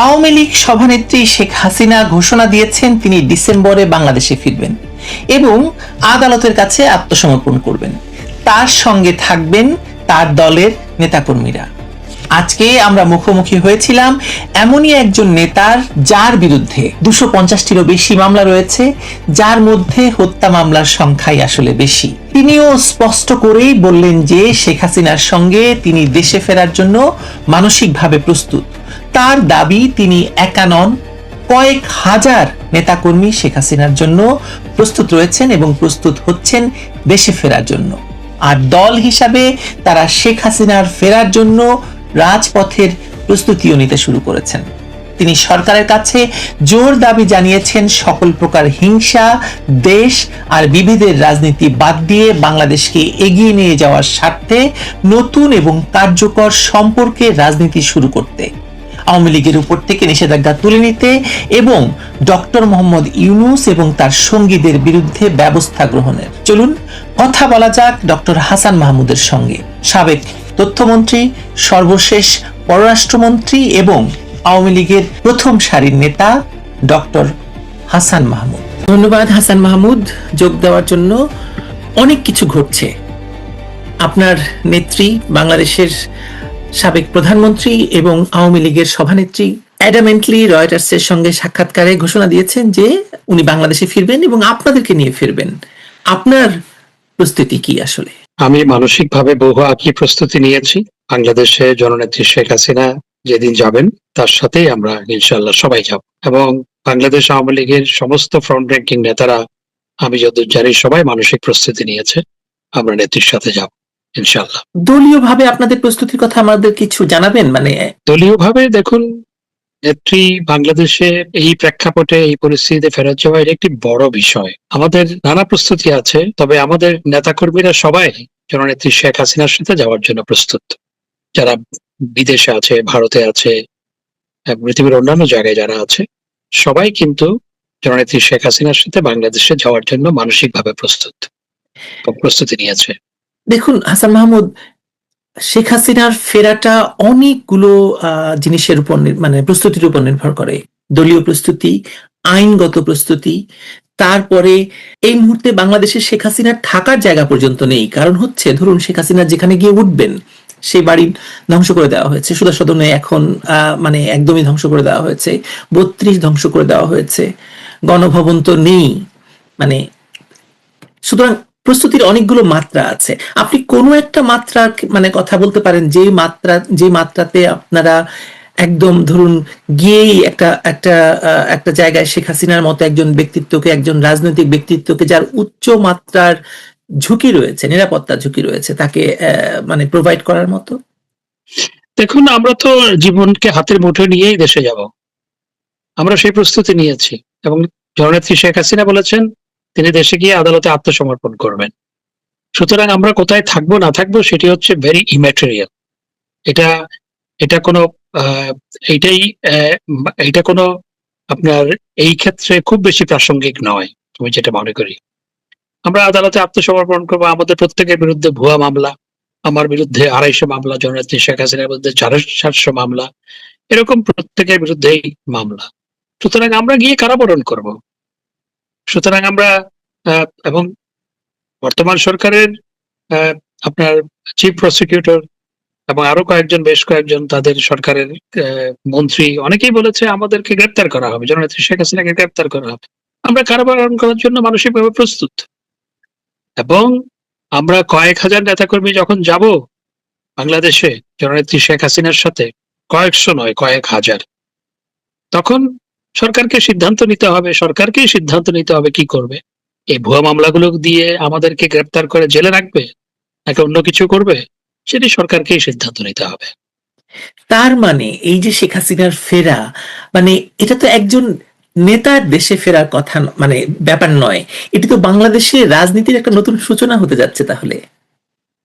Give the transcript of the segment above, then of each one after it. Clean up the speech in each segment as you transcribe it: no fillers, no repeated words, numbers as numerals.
আওয়ামী লীগ সভানেত্রী শেখ হাসিনা ঘোষণা দিয়েছেন তিনি ডিসেম্বরে বাংলাদেশে ফিরবেন এবং আদালতের কাছে আত্মসমর্পণ করবেন। তার সঙ্গে থাকবেন তার দলের নেতাকর্মীরা। আজকে আমরা মুখোমুখি হয়েছিলাম এমনই একজন নেতার যার বিরুদ্ধে 250টিরও বেশি মামলা রয়েছে, যার মধ্যে হত্যা মামলার সংখ্যাই আসলে বেশি। তিনিও স্পষ্ট করেই বললেন যে শেখ হাসিনার সঙ্গে তিনি দেশে ফেরার জন্য মানসিকভাবে প্রস্তুত। তার দাবি তিনি একা নন, কয়েক হাজার নেতাকর্মী শেখ হাসিনার জন্য প্রস্তুত রয়েছেন এবং প্রস্তুত হচ্ছেন দেশে ফেরার জন্য। আর দল হিসাবে তারা শেখ হাসিনার ফেরার জন্য রাজপথের প্রস্তুতিও নিতে শুরু করেছেন। তিনি সরকারের কাছে জোর দাবি জানিয়েছেন সকল প্রকার হিংসা, দেশ আর বিভেদের রাজনীতি বাদ দিয়ে বাংলাদেশকে এগিয়ে নিয়ে যাওয়ার স্বার্থে নতুন এবং কার্যকর সম্পর্কের রাজনীতি শুরু করতে, আওয়ামী লীগের উপর থেকে নিষেধাজ্ঞা তুলে নিতে এবং ডক্টর মোহাম্মদ ইউনূস এবং তার সঙ্গীদের বিরুদ্ধে ব্যবস্থা গ্রহণের। চলুন কথা বলা যাক ডক্টর হাসান মাহমুদের সঙ্গে, সাবেক তথ্যমন্ত্রী, সর্বশেষ পররাষ্ট্রমন্ত্রী এবং আওয়ামী লীগের প্রথম সারির নেতা ডক্টর হাসান মাহমুদ। ধন্যবাদ হাসান মাহমুদ যোগ দেওয়ার জন্য। অনেক কিছু ঘটছে। আপনার নেত্রী, বাংলাদেশের সাবেক প্রধানমন্ত্রী এবং আওয়ামী লীগের সভানেত্রী অ্যাডামেন্টলি রয়টার্সের সঙ্গে সাক্ষাৎকারে ঘোষণা দিয়েছেন যে উনি বাংলাদেশে ফিরবেন এবং আপনাদেরকে নিয়ে ফিরবেন। আপনার প্রস্তুতি কি আসলে? আমি মানসিকভাবে বহু আগে প্রস্তুতি নিয়েছি। বাংলাদেশে জননেত্রী শেখ হাসিনা যেদিন যাবেন তার সাথেই আমরা ইনশাআল্লাহ সবাই যাব, এবং বাংলাদেশ আওয়ামী লীগের সমস্ত ফ্রন্ট র্যাঙ্কিং নেতারা, আমি যতদূর জানি, সবাই মানসিক প্রস্তুতি নিয়েছে। আমরা নেত্রীর সাথে যাব ইনশাআল্লাহ। দলীয় ভাবে আপনাদের প্রস্তুতির কথা আমাদের কিছু জানাবেন? দলীয় ভাবে দেখুন, নেত্রী বাংলাদেশে এই প্রেক্ষাপটে এই পরিস্থিতিতে ফেরত যাওয়া এটা একটি বড় বিষয়। আমাদের নানা প্রস্তুতি আছে, তবে আমাদের নেতাকর্মীরা সবাই জননেত্রী শেখ হাসিনার সাথে যাওয়ার জন্য প্রস্তুত। যারা বিদেশে আছে, ভারতে আছে, পৃথিবীর অন্যান্য জায়গায় যারা আছে, সবাই কিন্তু জননেত্রী শেখ হাসিনার সাথে বাংলাদেশে যাওয়ার জন্য মানসিকভাবে প্রস্তুতি নিয়েছে। দেখুন হাসান মাহমুদ, শেখ হাসিনার ফেরাটা অনেকগুলো জিনিসের উপর প্রস্তুতির উপর নির্ভর করে। দলীয় প্রস্তুতি, আইনগত প্রস্তুতি, তারপরে এই মুহূর্তে বাংলাদেশে শেখ হাসিনার থাকার জায়গা পর্যন্ত নেই। কারণ হচ্ছে, ধরুন শেখ হাসিনা যেখানে গিয়ে উঠবেন সেই বাড়ি ধ্বংস করে দেওয়া হয়েছে। সুদা সদনে এখন একদমই ধ্বংস করে দেওয়া হয়েছে, 32 ধ্বংস করে দেওয়া হয়েছে, গণভবন তো নেই। সুতরাং প্রস্তুতির অনেকগুলো মাত্রা আছে। আপনি কোনো একটা মাত্রা কথা বলতে পারেন যে মাত্রাতে আপনারা একদম ধরুন গিয়েই একটা জায়গায় শেখ হাসিনার মতো একজন ব্যক্তিত্বকে, একজন রাজনৈতিক ব্যক্তিত্বকে যার উচ্চ মাত্রার ঝুঁকি রয়েছে, নিরাপত্তা ঝুঁকি রয়েছে, তাকে প্রোভাইড করার মতো? দেখুন, আমরা তো জীবনকে হাতের মুঠোয় নিয়েই দেশে যাব। আমরা সেই প্রস্তুতি নিয়েছি, এবং জননেত্রী শেখ হাসিনা বলেছেন তিনি দেশে গিয়ে আদালতে আত্মসমর্পণ করবেন। সুতরাং আমরা কোথায় থাকবো না থাকবো সেটি হচ্ছে ভেরি ইম্যাটেরিয়াল। এটা কোনো এইটা কোনো আপনার এই ক্ষেত্রে খুব বেশি প্রাসঙ্গিক নয়, আমি যেটা মনে করি। আমরা আদালতে আত্মসমর্পণ করবো। আমাদের প্রত্যেকের বিরুদ্ধে ভুয়া মামলা, আমার বিরুদ্ধে 250 মামলা, জননেত্রী শেখ হাসিনার বিরুদ্ধে 400 মামলা, এরকম প্রত্যেকের বিরুদ্ধেই মামলা। সুতরাং আমরা গিয়ে কারাবরণ করব। সুতরাং আমরা এবং বর্তমান সরকারের আপনার চিফ প্রসিকিউটর এবং আরো বেশ কয়েকজন তাদের সরকারের মন্ত্রী অনেকেই বলেছে আমাদেরকে গ্রেপ্তার করা হবে, জননেত্রী শেখ হাসিনাকে গ্রেপ্তার করা হবে। আমরা কারাবরণ করার জন্য মানসিকভাবে প্রস্তুত, এবং আমরা কয়েক হাজার নেতাকর্মী যখন যাব বাংলাদেশে জননেত্রী শেখ হাসিনার সাথে, কয়েকশো নয় কয়েক হাজার, তখন সরকারকেই সিদ্ধান্ত নিতে হবে কি করবে। এই ভুয়া মামলাগুলো দিয়ে আমাদেরকে গ্রেপ্তার করে জেলে রাখবে নাকি অন্য কিছু করবে, সেটি সরকারকেই সিদ্ধান্ত নিতে হবে। তার এই যে শেখ হাসিনার ফেরা, এটা তো একজন নেতার দেশে ফেরার কথা ব্যাপার নয়, এটি তো বাংলাদেশের রাজনীতির একটা নতুন সূচনা হতে যাচ্ছে। তাহলে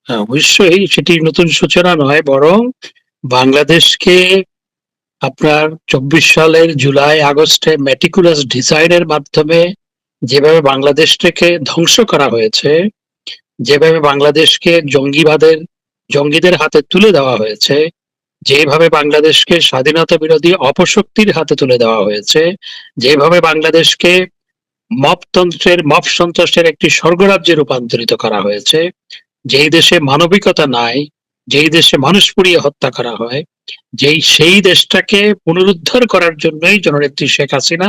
অবশ্যই সেটি নতুন সূচনা নয়, বরং বাংলাদেশকে আপনার 24 সালের জুলাই আগস্টে মেটিকুলাস ডিজাইনের মাধ্যমে যেভাবে বাংলাদেশটাকে ধ্বংস করা হয়েছে, যেভাবে বাংলাদেশকে জঙ্গিদের হাতে তুলে দেওয়া হয়েছে, যেভাবে বাংলাদেশকে স্বাধীনতা বিরোধী অপশক্তির হাতে তুলে দেওয়া হয়েছে, যেভাবে বাংলাদেশকে মপতন্ত্রের মপ সন্ত্রাসের একটি স্বর্গরাজ্যে রূপান্তরিত করা হয়েছে, যেই দেশে মানবিকতা নাই, যেই দেশে মানুষ পুড়িয়ে হত্যা করা হয়, সেই দেশটাকে পুনরুদ্ধার করার জন্যই জননেত্রী শেখ হাসিনা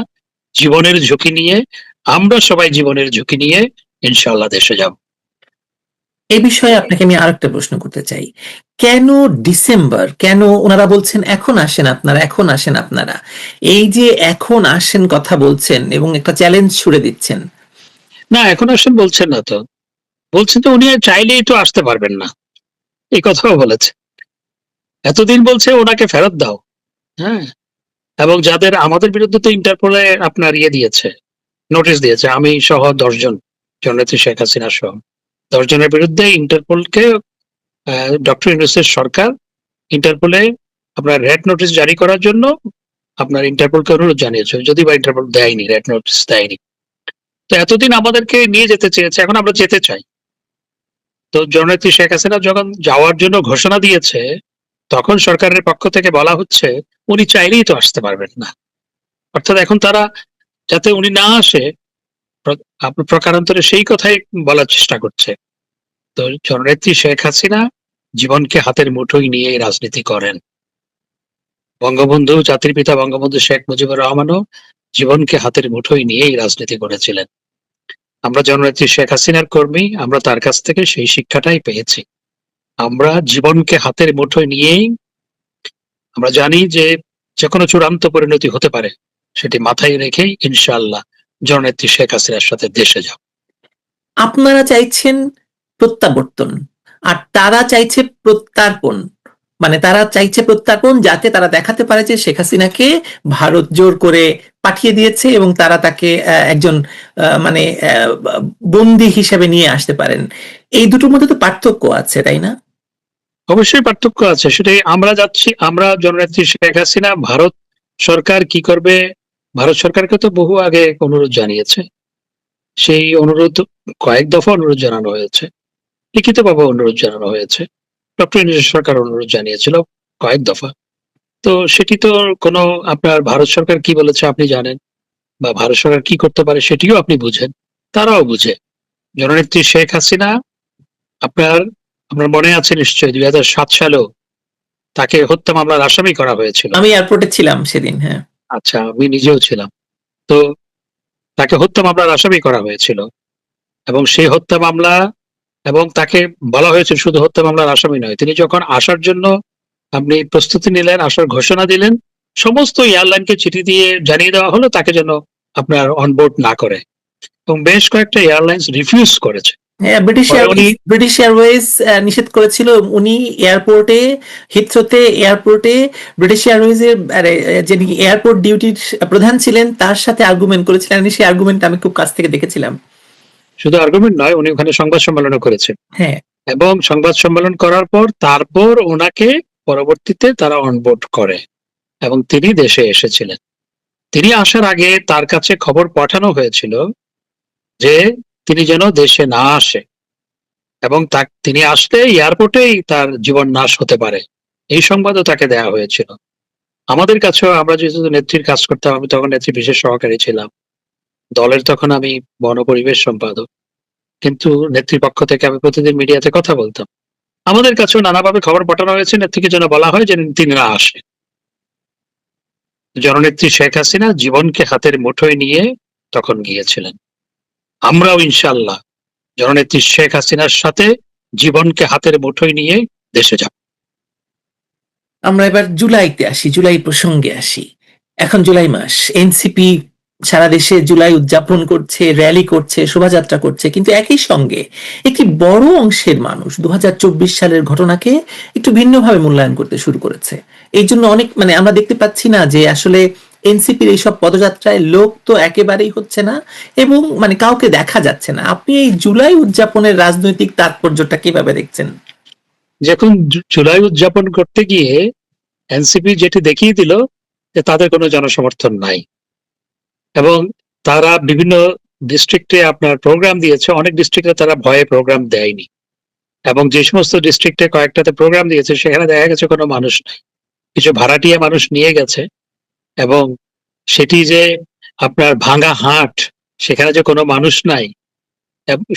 জীবনের ঝুঁকি নিয়ে, আমরা সবাই জীবনের ঝুঁকি নিয়ে ইনশাআল্লাহ দেশে যাব। এই বিষয়ে আপনাকে আমি আরেকটা প্রশ্ন করতে চাই। কেন ডিসেম্বর? কেন ওনারা বলছেন এখন আসেন আপনারা, এখন আসেন আপনারা? এই যে এখন আসেন কথা বলছেন এবং একটা চ্যালেঞ্জ ছুড়ে দিচ্ছেন। না, এখন আসেন বলছেন না তো, বলছেন যে উনি চাইলেই তো আসতে পারবেন না, এই কথাও বলেছে। এতদিন বলছে ওনাকে ফেরত দাও, হ্যাঁ, এবং যাদের আমাদের বিরুদ্ধে তো ইন্টারপোলে আপনার দিয়েছে, নোটিশ দিয়েছে, আমি সহ 10 জন, জননেত্রী শেখ হাসিনা সহ 10 জনের বিরুদ্ধে ইন্টারপোলকে ডক্টর ইউনূসের সরকার ইন্টারপোলে আপনার রেড নোটিশ জারি করার জন্য আপনার ইন্টারপোলকে অনুরোধ জানিয়েছে, যদি বা ইন্টারপোল দেয়নি, রেড নোটিশ দেয়নি। তো এতদিন আমাদেরকে নিয়ে যেতে চেয়েছে, এখন আমরা যেতে চাই। তো জননেত্রী শেখ হাসিনা যখন যাওয়ার জন্য ঘোষণা দিয়েছে, তখন সরকারের পক্ষ থেকে বলা হচ্ছে উনি চাইলেই তো আসতে পারবেন না। অর্থাৎ এখন তারা যাতে উনি না আসে, আপনার প্রকারান্তরে সেই কথাই বলার চেষ্টা করছে। তো জননেত্রী শেখ হাসিনা জীবনকে হাতের মুঠোয় নিয়ে রাজনীতি করেন। বঙ্গবন্ধু, জাতির পিতা বঙ্গবন্ধু শেখ মুজিবুর রহমানও জীবনকে হাতের মুঠোয় নিয়েই রাজনীতি করেছিলেন। আমরা জননেত্রী শেখ হাসিনার কর্মী, আমরা তার কাছ থেকে সেই শিক্ষাটাই পেয়েছি। আমরা জীবনকে হাতের মুঠোয় নিয়েই, আমরা জানি যে যে কোনো চূড়ান্ত পরিণতি হতে পারে, সেটি মাথায় রেখেই ইনশাআল্লাহ জননেত্রী শেখ হাসিনার সাথে দেশে যাব। আপনারা চাইছেন প্রত্যাবর্তন, আর তারা চাইছে প্রত্যার্পণ। মানে তারা চাইছে প্রত্যার্পণ, যাতে তারা দেখাতে পারে যে শেখ হাসিনাকে ভারত জোর করে পাঠিয়ে দিয়েছে এবং তারা তাকে একজন মানে বন্দী হিসেবে নিয়ে আসতে পারেন। এই দুটোর মধ্যে তো পার্থক্য আছে, তাই না? অবশ্যই পার্থক্য আছে, সেটাই আমরা যাচ্ছি। আমরা জননেত্রী শেখ হাসিনা ভারত সরকার কি করবে, ভারত সরকারকে তো বহু আগে অনুরোধ জানিয়েছে। সেই অনুরোধ, কয়েক দফা অনুরোধ জানানো হয়েছে, লিখিতভাবে অনুরোধ জানানো হয়েছে। ডক্টর ইউনূস সরকার অনুরোধ জানিয়েছিল কয়েক দফা। তো সেটি তো কোনো, আপনার ভারত সরকার কি বলেছে আপনি জানেন, বা ভারত সরকার কি করতে পারে সেটিও আপনি বুঝেন, তারাও বুঝে। জননেত্রী শেখ হাসিনা, আপনার আপনার মনে আছে নিশ্চয়ই 2007 সালেও তাকে হত্যা মামলার আসামি করা হয়েছিল। আমি এয়ারপোর্টে ছিলাম সেদিন, হ্যাঁ। আচ্ছা, আমি নিজেও ছিলাম। তো তাকে হত্যা মামলার আসামি করা হয়েছিল, এবং সেই হত্যা মামলা, এবং তাকে বলা হয়েছিল শুধু হত্যা মামলার আসামি নয়, তিনি যখন আসার জন্য আপনি প্রস্তুতি নিলেন, আসার ঘোষণা দিলেন, সমস্ত এয়ারলাইনকে চিঠি দিয়ে জানিয়ে দেওয়া হলো তাকে যেন আপনার অনবোর্ড না করে, এবং বেশ কয়েকটা এয়ারলাইন্স রিফিউজ করেছে। হ্যাঁ, ব্রিটিশ এয়ারওয়েজ নিষেধ করেছিল। উনি এয়ারপোর্টে, হিথ্রোতে এয়ারপোর্টে ব্রিটিশ এয়ারওয়েজের যিনি এয়ারপোর্ট ডিউটির প্রধান ছিলেন তার সাথে আর্গুমেন্ট করেছিলেন। সেই আর্গুমেন্ট আমি খুব কাছ থেকে দেখেছিলাম। শুধু আর্গুমেন্ট নয়, উনি ওখানে সংবাদ সম্মেলনও করেছেন, হ্যাঁ, এবং সংবাদ সম্মেলন করার পর তারপর ওনাকে পরবর্তীতে তারা অনবোর্ড করে, এবং তিনি দেশে এসেছিলেন। তিনি আসার আগে তার কাছে খবর পাঠানো হয়েছিল যে তিনি যেন দেশে না আসে, এবং তিনি আসলে এয়ারপোর্টেই তার জীবন নাশ হতে পারে, এই সংবাদও তাকে দেওয়া হয়েছিল। আমাদের কাছেও, আমরা যেহেতু নেত্রীর কাজ করতাম, আমি তখন নেত্রী বিশেষ সহকারী ছিলাম, দলের তখন আমি বন পরিবেশ সম্পাদক, কিন্তু নেত্রীর পক্ষ থেকে আমি প্রতিদিন মিডিয়াতে কথা বলতাম। আমাদের কাছেও নানাভাবে খবর পাঠানো হয়েছে নেত্রীকে যেন বলা হয় যে তিনি না আসে। জননেত্রী শেখ হাসিনা জীবনকে হাতের মুঠোয় নিয়ে তখন গিয়েছিলেন। আমরাও ইনশাআল্লাহ জননেত্রী শেখ হাসিনার সাথে জীবনকে হাতের মুঠোয় নিয়ে দেশে যাব। আমরা এবার জুলাইতে আসি, জুলাই প্রসঙ্গে আসি। এখন জুলাই মাস, এনসিপি সারা দেশে জুলাই উদযাপন করছে, র্যালি করছে, শোভাযাত্রা করছে, কিন্তু একই সঙ্গে একটি বড় অংশের মানুষ 2024 সালের ঘটনাকে একটু ভিন্নভাবে মূল্যায়ন করতে শুরু করেছে। এই জন্য অনেক, মানে আমরা দেখতে পাচ্ছি না যে আসলে এনসিপির এইসব পদযাত্রায় লোক তো একেবারেই হচ্ছে না, এবং মানে কাউকে দেখা যাচ্ছে না। আপনি এই জুলাই উদযাপনের রাজনৈতিক তাৎপর্যটা কিভাবে দেখছেন? যখন জুলাই উদযাপন করতে গিয়ে এনসিপি যেটি দেখিয়ে দিল যে তাদের কোনো জনসমর্থন নাই, এবং তারা বিভিন্ন ডিস্ট্রিক্টে আপনার প্রোগ্রাম দিয়েছে, অনেক ডিস্ট্রিক্টে তারা ভয়ে প্রোগ্রাম দেয়নি, এবং যে সমস্ত ডিস্ট্রিক্টে কয়েকটাতে প্রোগ্রাম দিয়েছে সেখানে দেখা গেছে কোনো মানুষ নাই। কিছু ভাড়াটিয়া মানুষ নিয়ে গেছে, এবং সেটি যে আপনার ভাঙা হাট, সেখানে যে কোনো মানুষ নাই,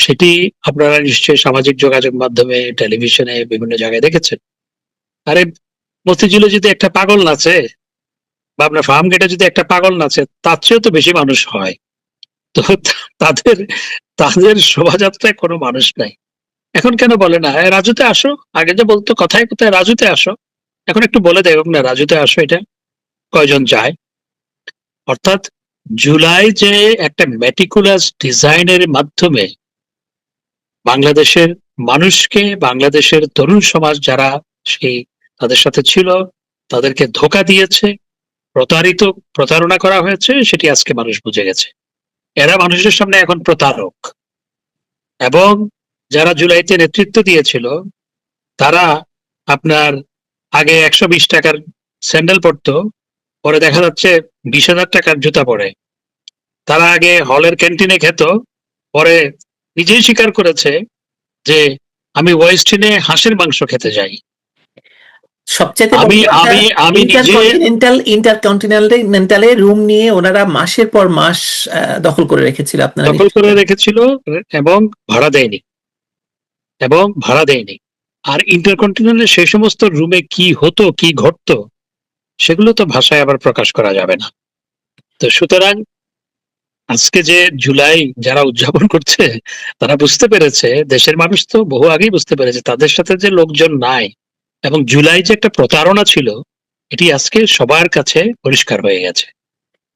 সেটি আপনারা নিশ্চয়ই সামাজিক যোগাযোগ মাধ্যমে, টেলিভিশনে, বিভিন্ন জায়গায় দেখেছেন। আরে মতিঝিলে যদি একটা পাগল নাচে, বা আপনার ফার্ম গেটে যদি একটা পাগল নাচে, তার চেয়েও তো বেশি মানুষ হয়। তো তাদের তাদের শোভাযাত্রায় কোনো মানুষ নাই। এখন কেন বলে না, রাজুতে আসো? আগে যে বলতো কথায় কথায় রাজুতে আসো, এখন একটু বলে দেখ না রাজুতে আসো, এটা কয়জন যায়? অর্থাৎ জুলাই যে একটা মেটিকুলাস ডিজাইনের মাধ্যমে বাংলাদেশের মানুষকে, বাংলাদেশের তরুণ সমাজ যারা সেই তাদের সাথে ছিল, তাদেরকে ধোঁকা দিয়েছে, প্রতারণা করা হয়েছে, সেটি আজকে মানুষ বুঝে গেছে। এরা মানুষের সামনে এখন প্রতারক। এবং যারা জুলাইতে নেতৃত্ব দিয়েছিল, তারা আপনার আগে 120 টাকার স্যান্ডেল পরতো, পরে দেখা যাচ্ছে 20,000 টাকার জুতা পরে। তারা আগে হলের ক্যান্টিনে খেত, পরে নিজেই স্বীকার করেছে যে আমি ওয়েস্টিনে হাঁসের মাংস খেতে যাই। সবচেয়ে আমি আমি আমি নিজে ইন্টারকন্টিনেন্টালে রুম নিয়ে ওনারা মাসের পর মাস দখল করে রেখেছিল, আপনারা দখল করে রেখেছিল, এবং ভাড়া দেয়নি, আর ইন্টারকন্টিনেন্টাল সেই সমস্ত রুমে কি হতো, কি ঘটতো, সেগুলো তো ভাষায় আবার প্রকাশ করা যাবে না। তো সুতরাং আজকে যে জুলাই যারা উদযাপন করছে, তারা বুঝতে পেরেছে, দেশের মানুষ তো বহু আগেই বুঝতে পেরেছে তাদের সাথে যে লোকজন নাই, এবং জুলাই যে একটা প্রতারণা ছিল, এটি আজকে সবার কাছে পরিষ্কার হয়ে গেছে।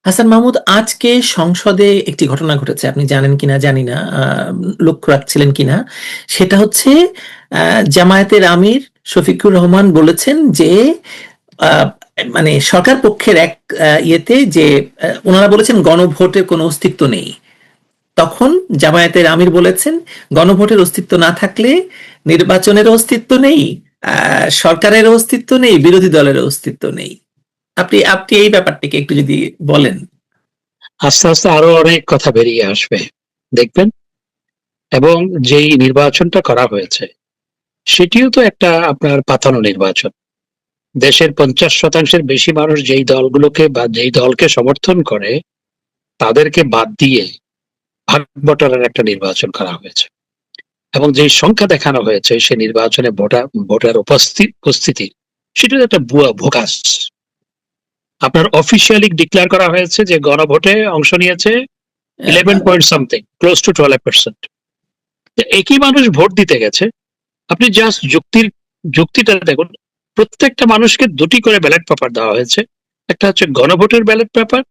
হাসান মাহমুদ, আজকে সংসদে একটি ঘটনা ঘটেছে, আপনি জানেন কিনা জানি না, লক্ষ্য রাখছিলেন কিনা। সেটা হচ্ছে জামায়াতের আমির শফিকুর রহমান বলেছেন যে আহ, মানে সরকার পক্ষের এক ইয়েতে যে ওনারা বলেছেন গণভোটের কোনো অস্তিত্ব নেই। তখন জামায়াতের আমির বলেছেন গণভোটের অস্তিত্ব না থাকলে নির্বাচনের অস্তিত্ব নেই, সরকারের অস্তিত্ব নেই, বিরোধী দলের অস্তিত্ব নেই। আপনি আপনি এই ব্যাপারটিকে একটু যদি বলেন। আস্তে আস্তে আরো অনেক কথা বেরিয়ে আসবে, দেখবেন। এবং যেই নির্বাচনটা করা হয়েছে, সেটিও তো একটা আপনার পাতানো নির্বাচন। দেশের 50% বেশি মানুষ যেই দলগুলোকে বা যেই দলকে সমর্থন করে, তাদেরকে বাদ দিয়ে ভাগ বটারের একটা নির্বাচন করা হয়েছে। এবং যে সংখ্যা দেখানো হয়েছে সে নির্বাচনে ভোটার উপস্থিতি, সেটা একটা ভুয়া ভোকাস। আপনার অফিসিয়ালি ডিক্লেয়ার করা হয়েছে যে গণভোটে অংশ নিয়েছে 11 পয়েন্ট সামথিং, ক্লোজ টু 12%। একই মানুষ ভোট দিতে গেছে। আপনি জাস্ট যুক্তিটা দেখুন, প্রত্যেকটা মানুষকে দুটি করে ব্যালট পেপার দেওয়া হয়েছে। একটা হচ্ছে গণভোটের ব্যালট পেপার,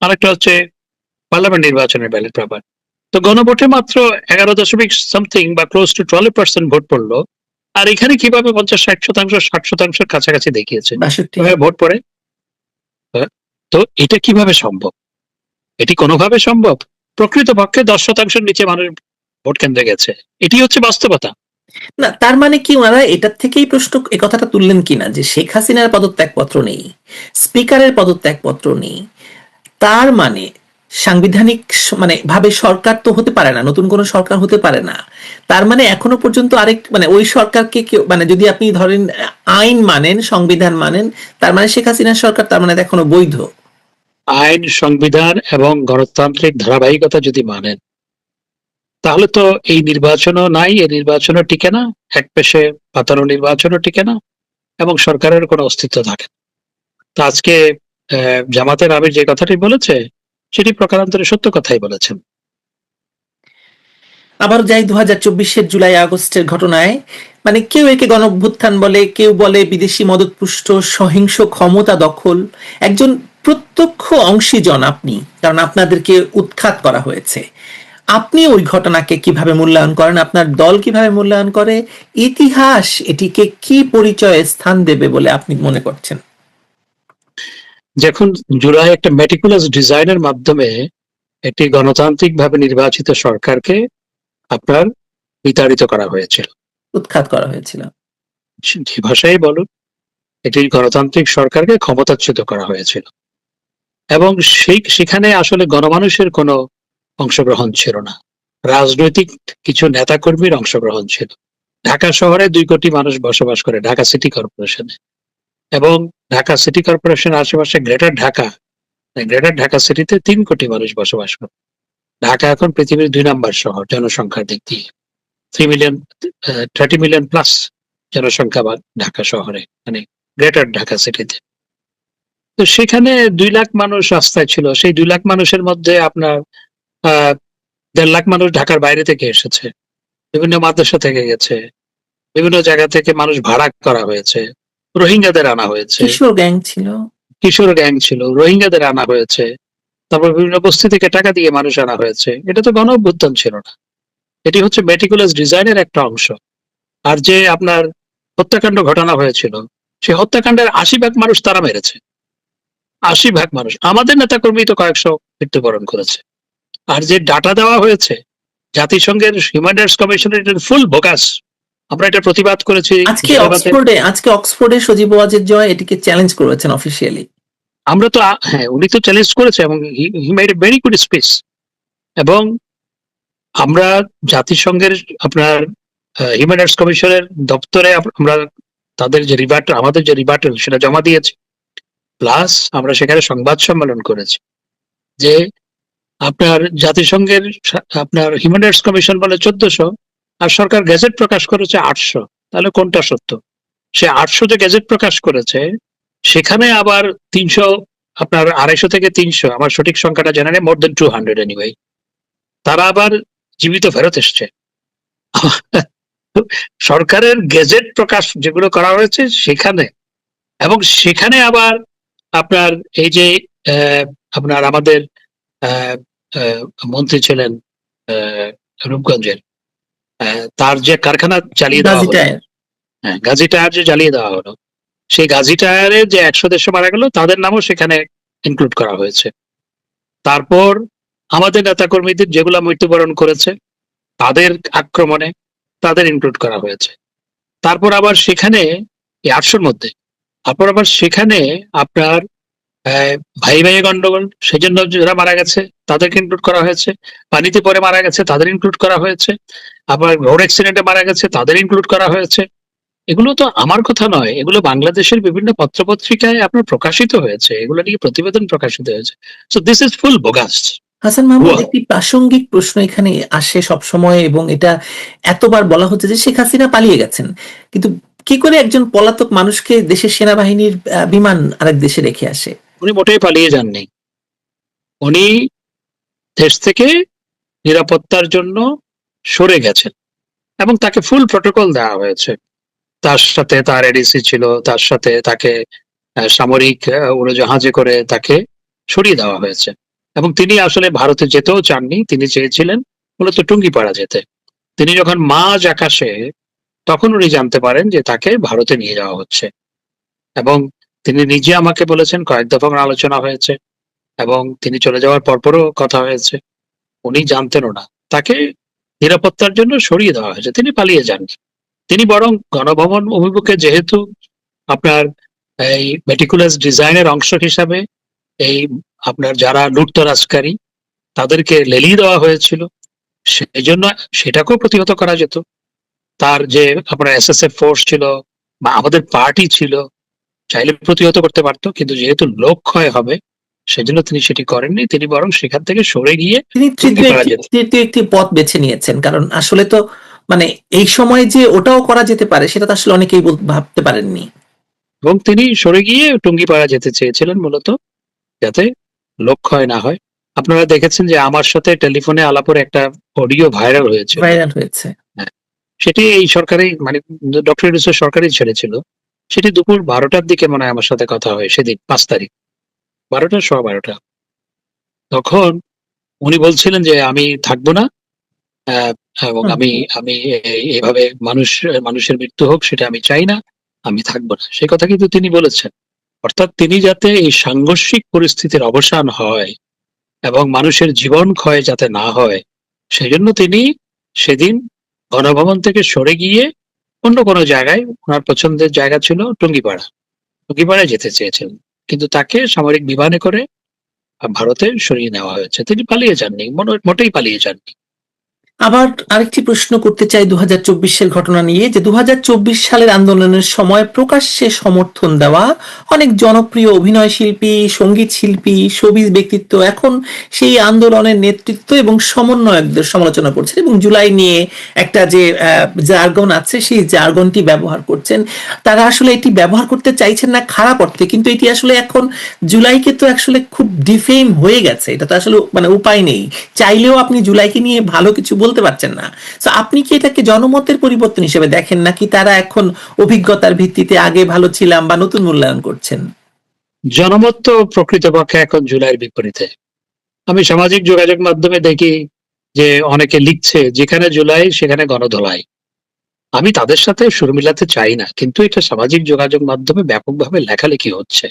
আর একটা হচ্ছে পার্লামেন্ট নির্বাচনের ব্যালট পেপার। তো গণভোটে মাত্র 11 দশমিক সামথিং বা ক্লোজ টু 12% ভোট পড়লো। আর এখানে কিভাবে 50-60%, 60%-র কাছাকাছি দেখিয়েছে 62। ভোট পড়ে। তো এটা কিভাবে সম্ভব? এটি কোনোভাবে সম্ভব? প্রকৃতপক্ষে 10%-র নিচে মানুষ ভোট কেন্দ্রে গেছে, এটি হচ্ছে বাস্তবতা। না, তার মানে কি ওনারা এটার থেকেই প্রশ্ন এই কথাটা তুললেন কিনা যে শেখ হাসিনার পদত্যাগপত্র নেই, স্পিকারের পদত্যাগপত্র নেই, তার মানে সাংবিধানিক মানে ভাবে সরকার তো হতে পারে না, নতুন কোনো সরকার হতে পারে না। তার মানে এখনো পর্যন্ত আরেক মানে ওই সরকারকে কেউ মানে যদি আপনি ধরেন আইন মানেন, সংবিধান মানেন, তার মানে শেখ হাসিনার সরকার তার মানে এখনো বৈধ। আইন, সংবিধান এবং গণতান্ত্রিক ধারাবাহিকতা যদি মানেন, তাহলে তো এই নির্বাচনও নাই, এই নির্বাচনও টিকে না, এক পেশে পাতানো নির্বাচনও টিকে না, এবং সরকারের কোনো অস্তিত্ব থাকে না। তো আজকে জামাতের আমির যে কথাটি বলেছে, সেটি প্রকারান্তরে সত্য কথাই বলেছেন। আবার যাই 2024-এর জুলাই আগস্টের ঘটনায়, মানে কেউ একে গণঅভ্যুত্থান বলে, কেউ বলে বিদেশি মদতপুষ্ট সহিংস ক্ষমতা দখল। একজন প্রত্যক্ষ অংশীজন আপনি, কারণ আপনাদেরকে উৎখাত করা হয়েছে। আপনি ওই ঘটনাকে কিভাবে মূল্যায়ন করেন, আপনার দল কিভাবে মূল্যায়ন করে, ইতিহাস এটিকে কি পরিচয়ে স্থান দেবে বলে আপনি মনে করছেন? যখন জুলাই একটা মেটিকুলাস ডিজাইনের মাধ্যমে একটি গণতান্ত্রিক ভাবে নির্বাচিত সরকারকে আপনার বিতাড়িত করা হয়েছিল, উৎখাত করা হয়েছিল। যে ভাষায় বলুন, একটি গণতান্ত্রিক সরকারকে ক্ষমতাচ্যুত করা হয়েছিল। এবং সেখানে আসলে গণমানুষের কোনো অংশগ্রহণ ছিল না, রাজনৈতিক কিছু নেতাকর্মীর অংশগ্রহণ ছিল। ঢাকা শহরে 2 কোটি মানুষ বসবাস করে, ঢাকা সিটি কর্পোরেশনে, এবং ঢাকা সিটি কর্পোরেশনের আশেপাশে গ্রেটার ঢাকা সিটিতে 3 কোটি মানুষ বসবাস করে। ঢাকা এখন পৃথিবীর 2 নম্বর শহর জনসংখ্যার দিক দিয়ে। 3 মিলিয়ন, 30 মিলিয়ন প্লাস জনসংখ্যা ঢাকা শহরে, মানে গ্রেটার ঢাকা সিটিতে। তো সেখানে 2 লাখ মানুষ রাস্তায় ছিল। সেই 2 লাখ মানুষের মধ্যে আপনার 1.5 লাখ মানুষ ঢাকার বাইরে থেকে এসেছে, বিভিন্ন মাদ্রাসা থেকে গেছে, বিভিন্ন জায়গা থেকে মানুষ ভাড়া করা হয়েছে, রোহিঙ্গাদের আনা হয়েছে, কিশোর গ্যাং ছিল। কিশোর গ্যাং ছিল, রোহিঙ্গাদের আনা হয়েছে, তারপর বিভিন্ন বস্তি থেকে টাকা দিয়ে মানুষ আনা হয়েছে। এটা তো গণ অভ্যুত্থান ছিল না, এটি হচ্ছে মেটিকুলাস ডিজাইনের একটা অংশ। আর যে আপনার হত্যাকাণ্ড ঘটানো হয়েছিল, সেই হত্যাকাণ্ডের 80 ভাগ মানুষ তারা মেরেছে। 80 ভাগ মানুষ, আমাদের নেতাকর্মী তো কয়েকশো মৃত্যুবরণ করেছে। আর যে ডাটা দেওয়া হয়েছে জাতিসংঘের হিউম্যান রাইটস কমিশনের, এটা ফুল বোগাস। আমরা এটা প্রতিবাদ করেছি। আজকে অক্সফোর্ডে সজীব ওয়াজেদ জয় এটিকে চ্যালেঞ্জ করেছেন অফিসিয়ালি। আমরা তো হ্যাঁ, উনি তো চ্যালেঞ্জ করেছে এবং he made a very good speech. এবং আমরা জাতিসংঘের আপনার হিউম্যান রাইটস কমিশনের দপ্তরে আমরা তাদের যে আমাদের যে রিবার্টাল সেটা জমা দিয়েছি। প্লাস আমরা সেখানে সংবাদ সম্মেলন করেছি যে আপনার জাতিসংঘের আপনার হিউম্যান রাইটস কমিশন বলে 1400, আর সরকার গেজেট প্রকাশ করেছে 800। তাহলে কোনটা সত্য? সে 800 যে গেজেট প্রকাশ করেছে সেখানে আবার 300, আপনার 250 থেকে 300, আমার সঠিক সংখ্যাটা জানা নেই, মোর দেন 200 এনিওয়ে, তারা আবার জীবিত ফেরত এসছে। সরকারের গেজেট প্রকাশ যেগুলো করা হয়েছে সেখানে, এবং সেখানে আবার আপনার এই যে আপনার আমাদের মন্ত্রী ছিলেন রূপগঞ্জের, তার যে কারখানা চালিয়ে দেওয়া হলো, হ্যাঁ গাজী টায়ার যে জ্বালিয়ে দেওয়া হলো, সেই গাজী টায়ারে যে 100-150 মারা গেল তাদের নামও সেখানে ইনক্লুড করা হয়েছে। তারপর আমাদের নেতাকর্মীদের যেগুলো মৃত্যুবরণ করেছে তাদের আক্রমণে তাদের ইনক্লুড করা হয়েছে। তারপর আবার সেখানে এই 800-র মধ্যে তারপর আবার সেখানে আপনার ভাই ভাই গন্ডগোল, সেই জন্য যারা মারা গেছে তাদেরকে ইনক্লুড করা হয়েছে, পানিতে পরে মারা গেছে তাদের ইনক্লুড করা হয়েছে, আবার রোড অ্যাক্সিডেন্টে মারা গেছে তাদের ইনক্লুড করা হয়েছে। এগুলো তো আমার কথা নয়, এগুলো বাংলাদেশের বিভিন্ন পত্রপত্রিকায় আপনার প্রকাশিত হয়েছে, এগুলো নিয়ে প্রতিবেদন প্রকাশিত হয়েছে। So this is full bogus. Hasan Mahmud, একটি প্রাসঙ্গিক প্রশ্ন এখানে আসে সব সময়, এবং এটা এতবার বলা হচ্ছে যে শেখ হাসিনা পালিয়ে গেছেন, কিন্তু কি করে একজন পলাতক মানুষকে দেশের সেনাবাহিনীর বিমান আরেক দেশে রেখে আসে? উনি মোটেই পালিয়ে যাননি, উনি দেশ থেকে নিরাপত্তার জন্য সরে গেছেন এবং তাকে ফুল প্রটোকল দেওয়া হয়েছে। তার সাথে তার এডিসি ছিল, তার সাথে তাকে সামরিক উড়োজাহাজে করে তাকে সরিয়ে দেওয়া হয়েছে। এবং তিনি আসলে ভারতে যেতেও চাননি, তিনি চেয়েছিলেন মূলত টুঙ্গিপাড়া যেতে। তিনি যখন মাঝ আকাশে, তখন উনি জানতে পারেন যে তাকে ভারতে নিয়ে যাওয়া হচ্ছে, এবং তিনি নিজে আমাকে বলেছেন কয়েক দফা আলোচনা হয়েছে এবং তিনি চলে যাওয়ার পরপরও কথা হয়েছে। উনি জানতেনও না, তাকে নিরাপত্তার জন্য সরিয়ে দেওয়া হয়েছে, তিনি পালিয়ে যাননি। তিনি বরং গণভবন অভিমুখে, যেহেতু আপনার এই মেটিকুলাস ডিজাইনের অংশ হিসাবে এই আপনার যারা লুটতরাজকারী তাদেরকে লেলিয়ে দেওয়া হয়েছিল, সেই জন্য সেটাকেও প্রতিহত করা যেত। তার যে আপনার এসএসএফ ফোর্স ছিল বা আমাদের পার্টি ছিল, চাইলে প্রতিহত করতে পারতো, কিন্তু যেহেতু লোক ক্ষয় হবে সেজন্য তিনি সেটি করেননি। তিনি বরং সেখান থেকে সরে গিয়ে তিনি তৃতীয় একটি পথ বেছে নিয়েছেন, কারণ আসলে তো মানে এই সময় যে ওটাও করা যেতে পারে সেটা তো আসলে অনেকেই ভাবতে পারেননি। এবং তিনি সরে গিয়ে টুঙ্গিপাড়া যেতে চেয়েছিলেন মূলত যাতে লোক ক্ষয় না হয়। আপনারা দেখেছেন যে আমার সাথে টেলিফোনে আলাপের একটা অডিও ভাইরাল হয়েছে। সেটি এই সরকারি, মানে ডক্টর ইউনূসের সরকারি ছেড়েছিল। সেটি দুপুর 12টার দিকে মনে হয় আমার সাথে কথা হয় সেদিন, 5 তারিখ 12টা। তখন উনি বলছিলেন যে আমি থাকবো না, এবং আমি এভাবে মানুষের মৃত্যু হোক সেটা আমি চাই না, আমি থাকবো না, সেই কথা কিন্তু তিনি বলেছেন। অর্থাৎ তিনি যাতে এই সাংঘর্ষিক পরিস্থিতির অবসান হয় এবং মানুষের জীবন ক্ষয় যাতে না হয়, সেই জন্য তিনি সেদিন গণভবন থেকে সরে গিয়ে অন্য কোনো জায়গায়, ওনার পছন্দের জায়গা ছিল টুঙ্গিপাড়ায় যেতে চেয়েছেন, কিন্তু তাকে সামরিক বিমানে করে ভারতে সরিয়ে নেওয়া হয়েছে। তিনি পালিয়ে যাননি, মোটেই পালিয়ে যাননি। আবার আরেকটি প্রশ্ন করতে চাই 2024-এর ঘটনা নিয়ে, যে 2024 সালের আন্দোলনের সময় প্রকাশ্যে সমর্থন দেওয়া অনেক জনপ্রিয় অভিনয় শিল্পী, সঙ্গীত শিল্পী, শোবিজ ব্যক্তিত্ব এখন সেই আন্দোলনের নেতৃত্ব এবং সমন্বয়কদের সমালোচনা করছেন এবং জুলাই নিয়ে একটা যে জার্গন আছে সেই জার্গনটি ব্যবহার করছেন। তারা আসলে এটি ব্যবহার করতে চাইছেন না খারাপ অর্থে, কিন্তু এটি আসলে এখন জুলাইকে তো আসলে খুব ডিফেম হয়ে গেছে, এটা তো আসলে মানে উপায় নেই, চাইলেও আপনি জুলাইকে নিয়ে ভালো কিছু বলতে পারছেন না। তো আপনি কি এটাকে জনমতের পরিবর্তন হিসেবে দেখেন, নাকি তারা এখন অভিজ্ঞতার ভিত্তিতে আগে ভালো ছিলাম বা নতুন মূল্যায়ন করছেন? জনমত তো প্রকৃতপক্ষে এখন জুলাইয়ের বিপরীতে। আমি সামাজিক যোগাযোগ মাধ্যমে দেখি যে অনেকে লিখছে যেখানে জুলাই সেখানে গণধোলাই। আমি তাদের সাথে সুর মিলাতে চাই না, কিন্তু এটা সামাজিক যোগাযোগ মাধ্যমে ব্যাপকভাবে লেখালেখি হচ্ছে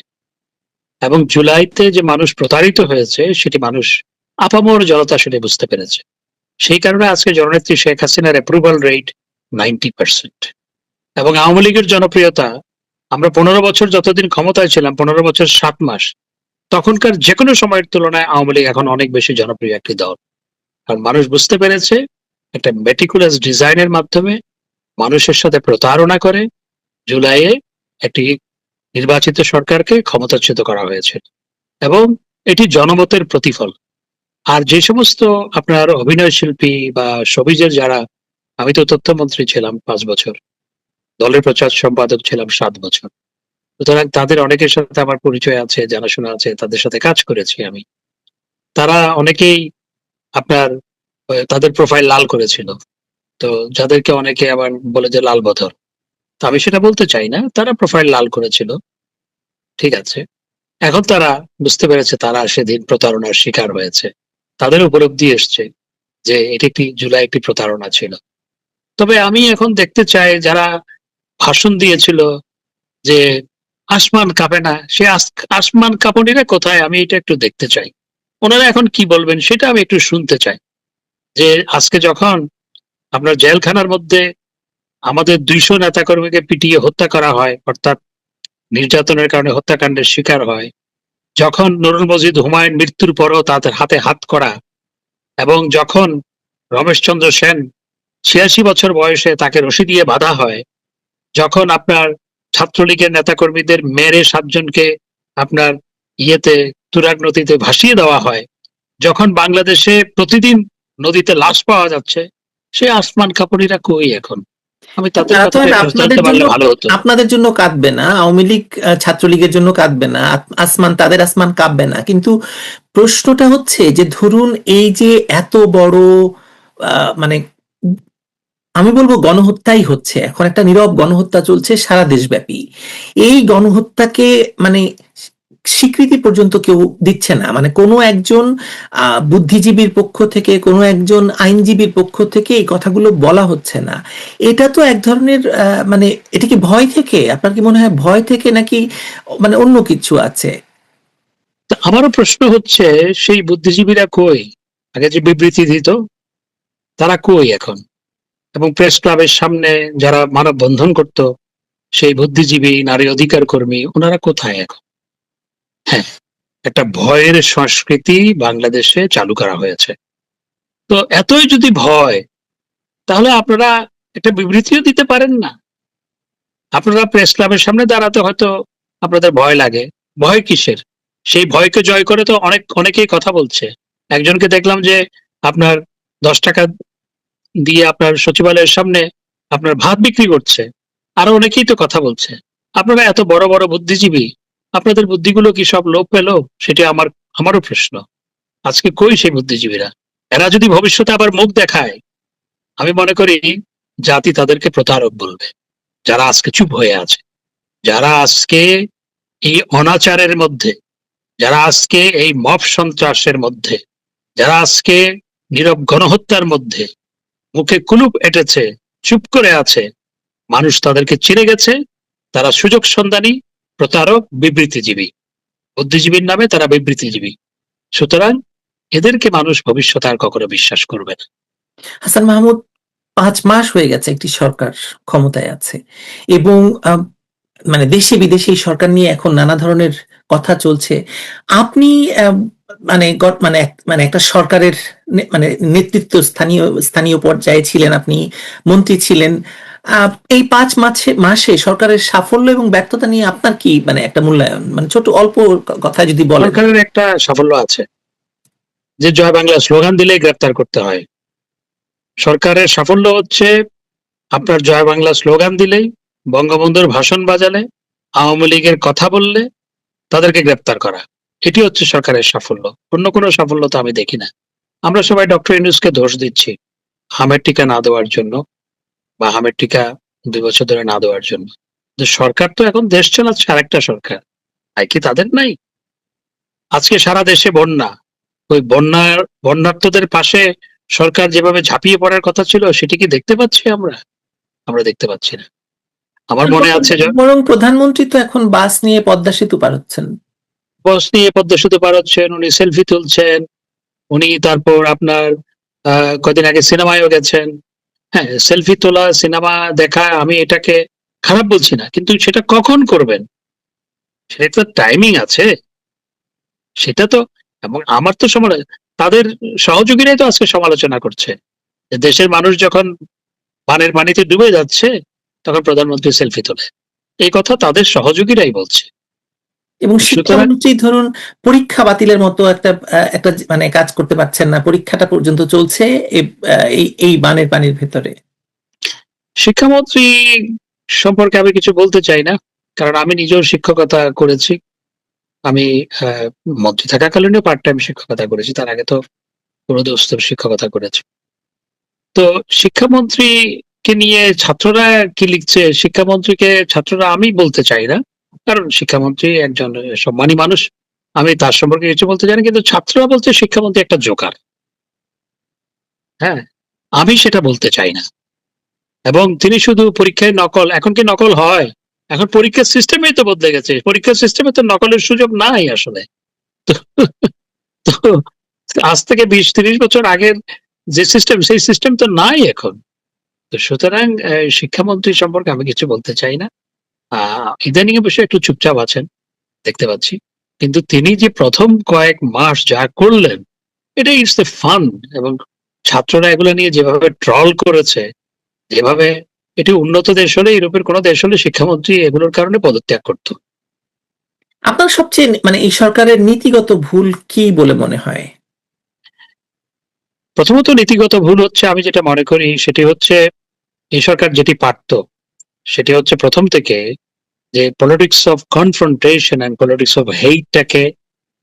এবং জুলাইতে যে মানুষ প্রতারিত হয়েছে সেটি মানুষ আপামর জনতা সেটা বুঝতে পেরেছে। সেই কারণে আজকে জননেত্রী শেখ হাসিনার অ্যাপ্রুভাল রেট 90%। এবং আওয়ামী লীগের জনপ্রিয়তা, আমরা 15 বছর যতদিন ক্ষমতায় ছিলাম, 15 বছর 7 মাস, তখনকার যে কোনো সময়ের তুলনায় আওয়ামী লীগ এখন অনেক বেশি জনপ্রিয় একটি দল। কারণ মানুষ বুঝতে পেরেছে একটা মেটিকুলাস ডিজাইনের মাধ্যমে মানুষের সাথে প্রতারণা করে জুলাইয়ে একটি নির্বাচিত সরকারকে ক্ষমতাচ্যুত করা হয়েছে এবং এটি জনমতের প্রতিফল। আর যে সমস্ত আপনার অভিনয় শিল্পী বা শোবিজের যারা, আমি তো তথ্যমন্ত্রী ছিলাম 5 বছর, দলের প্রচার সম্পাদক ছিলাম 7 বছর, সুতরাং তাদের অনেকের সাথে আমার পরিচয় আছে, জানাশোনা আছে, তাদের সাথে কাজ করেছি আমি। তারা অনেকেই আপনার তাদের প্রোফাইল লাল করেছিল, তো যাদেরকে অনেকে আবার বলে যে লাল বদর, তো আমি সেটা বলতে চাই না, তারা প্রোফাইল লাল করেছিল, ঠিক আছে। এখন তারা বুঝতে পেরেছে তারা সেদিন প্রতারণার শিকার হয়েছে, তাদের উপলব্ধি এসছে যে এটি একটি জুলাই একটি প্রতারণা ছিল। তবে আমি এখন দেখতে চাই যারা ভাষণ দিয়েছিল যে আসমান কাঁপে না, সে আসমান কাঁপনিরা কোথায়, আমি এটা একটু দেখতে চাই। ওনারা এখন কি বলবেন সেটা আমি একটু শুনতে চাই। যে আজকে যখন আপনার জেলখানার মধ্যে আমাদের 200 নেতাকর্মীকে পিটিয়ে হত্যা করা হয়, অর্থাৎ নির্যাতনের কারণে হত্যাকাণ্ডের শিকার হয়, যখন নুরুল মজিদ হুমায়ুন মৃত্যুর পরও তাদের হাতে হাত করা, এবং যখন রমেশচন্দ্র সেন 86 বছর বয়সে তাকে রশি দিয়ে বাঁধা হয়, যখন আপনার ছাত্রলীগের নেতাকর্মীদের মেরে 7 জনকে আপনার ইয়েতে তুরাগ নদীতে ভাসিয়ে দেওয়া হয়, যখন বাংলাদেশে প্রতিদিন নদীতে লাশ পাওয়া যাচ্ছে, সে আসমান কাপড়িরা কই এখন? আমি তাদের তারা তো কথাটা আর একটু আপনাদের জানতে জন্য পারলে ভালো হতো। আপনাদের জন্য কাঁদবে না, আওয়ামী লীগ ছাত্রলীগের জন্য কাঁদবে না, আসমান তাদের আসমান কাঁপবে না, কিন্তু প্রশ্নটা হচ্ছে যে ধরুন এই যে এত বড় মানে আমি বলবো গণহত্যাই হচ্ছে, এখন একটা নীরব গণহত্যা চলছে সারা দেশব্যাপী। এই গণহত্যাকে মানে স্বীকৃতি পর্যন্ত কেউ দিচ্ছে না, মানে কোনো একজন বুদ্ধিজীবীর পক্ষ থেকে, কোনো একজন আইনজীবীর পক্ষ থেকে এই কথাগুলো বলা হচ্ছে না। এটা তো এক ধরনের মানে এটা কি ভয় থেকে, আপনার কি মনে হয় ভয় থেকে, নাকি মানে অন্য কিছু আছে? তা আমারও প্রশ্ন হচ্ছে সেই বুদ্ধিজীবীরা কই? আগে যে বিবৃতি দিত তারা কই এখন? এবং প্রেস ক্লাবের সামনে যারা মানববন্ধন করত, সেই বুদ্ধিজীবী, নারী অধিকার কর্মী, ওনারা কোথায় এখন? হ্যাঁ, একটা ভয়ের সংস্কৃতি বাংলাদেশে চালু করা হয়েছে। তো এতই যদি ভয়, তাহলে আপনারা একটা বিবৃতিও দিতে পারেন না। আপনারা প্রেস ক্লাবের সামনে দাঁড়াতে হয়তো আপনাদের ভয় লাগে। ভয় কিসের? সেই ভয়কে জয় করে তো অনেকেই কথা বলছে। একজনকে দেখলাম যে আপনার 10 টাকা দিয়ে আপনার সচিবালয়ের সামনে আপনার ভাত বিক্রি করছে। আরো অনেকেই তো কথা বলছে। আপনারা এত বড় বড় বুদ্ধিজীবী, আপনাদের বুদ্ধিগুলো কি সব লোপ পেল? সেটি আমারও প্রশ্ন। আজকে কই সেই বুদ্ধিজীবীরা? এরা যদি ভবিষ্যতে আবার মুখ দেখায়, আমি মনে করি জাতি তাদেরকে প্রতারক বলবে। যারা আজকে চুপ হয়ে আছে, যারা আজকে এই অনাচারের মধ্যে, যারা আজকে এই মব সন্ত্রাসের মধ্যে, যারা আজকে নীরব গণহত্যার মধ্যে মুখে কুলুপ এঁটেছে, চুপ করে আছে, মানুষ তাদেরকে চিনে গেছে। তারা সুযোগ সন্ধানী, প্রতারক, বিবৃতিজীবী। বুদ্ধিজীবীর নামে তারা বিবৃতিজীবী। সুতরাং এদেরকে মানুষ ভবিষ্যতে আর কখনো বিশ্বাস করবে না। হাসান মাহমুদ, 5 মাস হয়ে গেছে একটি সরকার ক্ষমতায় আছে এবং মানে দেশে বিদেশে এই সরকার নিয়ে এখন নানা ধরনের কথা চলছে। আপনি মানে মানে একটা সরকারের মানে নেতৃত্ব স্থানীয় পর্যায়ে ছিলেন, আপনি মন্ত্রী ছিলেন। এই 5 মাসে সরকারের সাফল্য এবং ব্যর্থতা নিয়ে আপনার কি মানে একটা মূল্যায়ন, মানে ছোট অল্প কথা যদি বলেন। সরকারের একটা সাফল্য আছে যে জয় বাংলা স্লোগান দিলেই গ্রেপ্তার করতে হয়। সরকারের সাফল্য হচ্ছে আপনার জয় বাংলা স্লোগান দিলেই, বঙ্গবন্ধুর ভাষণ বাজালে, আওয়ামী লীগের কথা বললে তাদেরকে গ্রেপ্তার করা। এটি হচ্ছে সরকারের সাফল্য। অন্য কোনো সাফল্য তো আমি দেখি না। আমরা সবাই ডক্টর ইউনূসকে দোষ দিচ্ছি হামের টিকা না দেওয়ার জন্য, বা হামের টিকা 2 বছর ধরে না দেওয়ার জন্য। সরকার তো এখন দেশ চালাচ্ছে আরেকটা সরকার, তাই কি তাদের নাই? আজকে সারা দেশে বন্যা, ওই বন্যার্তদের পাশে সরকার যেভাবে ঝাঁপিয়ে পড়ার কথা ছিল সেটি কি দেখতে পাচ্ছি আমরা? আমরা দেখতে পাচ্ছি না। আমার মনে আছে বরং প্রধানমন্ত্রী তো এখন বাস নিয়ে পদ্মা সেতু পার হচ্ছেন। বস নিয়ে পদ্মা সেতু পার হচ্ছেন, উনি সেলফি তুলছেন, উনি তারপর আপনার কদিন আগে সিনেমায়ও গেছেন। হ্যাঁ, সেলফি তোলা, সিনেমা দেখা, আমি এটাকে খারাপ বলছি না, কিন্তু সেটা কখন করবেন সেটা তো টাইমিং আছে। সেটা তো, এবং আমার তো তাদের সহযোগীরাই তো আজকে সমালোচনা করছে যে দেশের মানুষ যখন পানের পানিতে ডুবে যাচ্ছে তখন প্রধানমন্ত্রী সেলফি তোলে। এই কথা তাদের সহযোগীরাই বলছে। এবং সুতরাং শিক্ষামন্ত্রী ধরুন পরীক্ষা বাতিলের মতো একটা মানে কাজ করতে পারছেন না, পরীক্ষাটা পর্যন্ত চলছে এই বানের পানির ভেতরে। শিক্ষামন্ত্রী সম্পর্কে আমি কিছু বলতে চাই না, কারণ আমি নিজেও শিক্ষকতা করেছি। আমি মন্ত্রী থাকাকালীনও পার্ট টাইম শিক্ষকতা করেছি, তার আগে তো পুরোদস্তুর শিক্ষকতা করেছি। তো শিক্ষামন্ত্রীকে নিয়ে ছাত্ররা কি লিখছে, শিক্ষামন্ত্রীকে ছাত্ররা আমি বলতে চাই না, কারণ শিক্ষামন্ত্রী একজন সম্মানী মানুষ, আমি তার সম্পর্কে কিছু বলতে চাই না, কিন্তু ছাত্ররা বলছে শিক্ষামন্ত্রী একটা জোকার। হ্যাঁ, আমি সেটা বলতে চাই না। এবং তিনি শুধু পরীক্ষায় নকল, এখন কি নকল হয়? এখন পরীক্ষার সিস্টেমই তো বদলে গেছে, পরীক্ষার সিস্টেমে তো নকলের সুযোগ নাই আসলে। তো তো আজ থেকে 20-30 বছর আগের যে সিস্টেম, সেই সিস্টেম তো নাই এখন। তো সুতরাং শিক্ষামন্ত্রী সম্পর্কে আমি কিছু বলতে চাই না। ইদানিং অবশ্যই একটু চুপচাপ আছেন দেখতে পাচ্ছি, কিন্তু তিনি যে প্রথম কয়েক মাস যা করলেন, এটা ইটস এ ফান। এবং ছাত্ররা এগুলো নিয়ে যেভাবে ট্রল করেছে, যেভাবে, এটি উন্নত দেশ হলে, ইউরোপের কোনো দেশ হলে শিক্ষামন্ত্রী এগুলোর কারণে পদত্যাগ করত। আপনার সবচেয়ে মানে এই সরকারের নীতিগত ভুল কি বলে মনে হয়? প্রথমত নীতিগত ভুল হচ্ছে, আমি যেটা মনে করি সেটি হচ্ছে, এই সরকার যেটি পারত সেটি হচ্ছে প্রথম থেকে যে politics of confrontation and politics of হেইটটাকে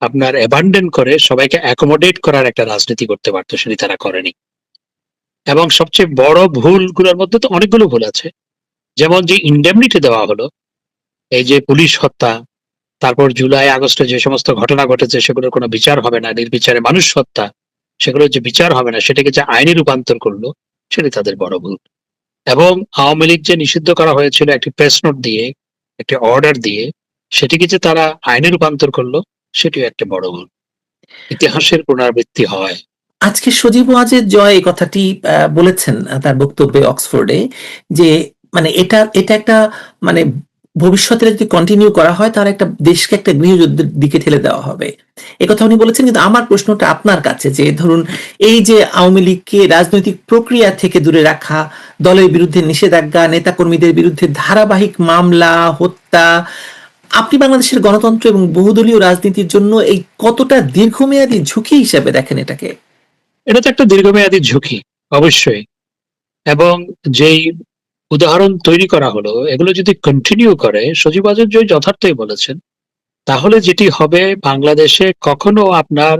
আপনার অ্যাবান্ডন করে সবাইকে অ্যাকোমোডেট করার একটা রাজনীতি করতে পারতো, সেটি তারা করেনি। এবং সবচেয়ে বড় ভুলগুলোর মধ্যে তো অনেকগুলো ভুল আছে, যেমন যে ইন্ডেমনিটি দেওয়া হলো, এই যে পুলিশ হত্যা, তারপর জুলাই আগস্টে যে সমস্ত ঘটনা ঘটেছে সেগুলোর কোনো বিচার হবে না, নির্বিচারে মানুষ হত্যা, সেগুলোর যে বিচার হবে না, সেটাকে যে আইনে রূপান্তর করলো, সেটি তাদের বড় ভুল। এবং আওয়ামী লীগ যে নিষিদ্ধ করা হয়েছিল একটি প্রেস নোট দিয়ে, একটি অর্ডার দিয়ে, সেটিকে যে তারা আইনে রূপান্তর করলো, সেটিও একটা বড় ভুল। ইতিহাসের পুনরাবৃত্তি হয়। আজকে সজীব ওয়াজেদ জয় এই কথাটি বলেছেন তার বক্তব্যে অক্সফোর্ডে, যে মানে এটা একটা মানে ভবিষ্যতে যদি কন্টিনিউ করা হয় তাহলে একটা দেশকে একটা গৃহযুদ্ধের দিকে ঠেলে দেওয়া হবে, এ কথা উনি বলেছেন। কিন্তু আমার প্রশ্নটা আপনার কাছে, যে ধরুন এই যে আওয়ামী লীগকে রাজনৈতিক প্রক্রিয়া থেকে দূরে রাখা, দলের বিরুদ্ধে নিষেধাজ্ঞা, নেতাকর্মীদের বিরুদ্ধে ধারাবাহিক মামলা, হত্যা, আপনি বাংলাদেশের গণতন্ত্র এবং বহুদলীয় রাজনীতির জন্য এই কতটা দীর্ঘমেয়াদী ঝুঁকি হিসেবে দেখেন এটাকে? এটা তো একটা দীর্ঘমেয়াদী ঝুঁকি, অবশ্যই। এবং যেই উদাহরণ তৈরি করা হলো, এগুলো যদি কন্টিনিউ করে, সজীব ওয়াজেদ জয় যথার্থই বলেছেন, তাহলে যেটি হবে, বাংলাদেশে কখনো আপনার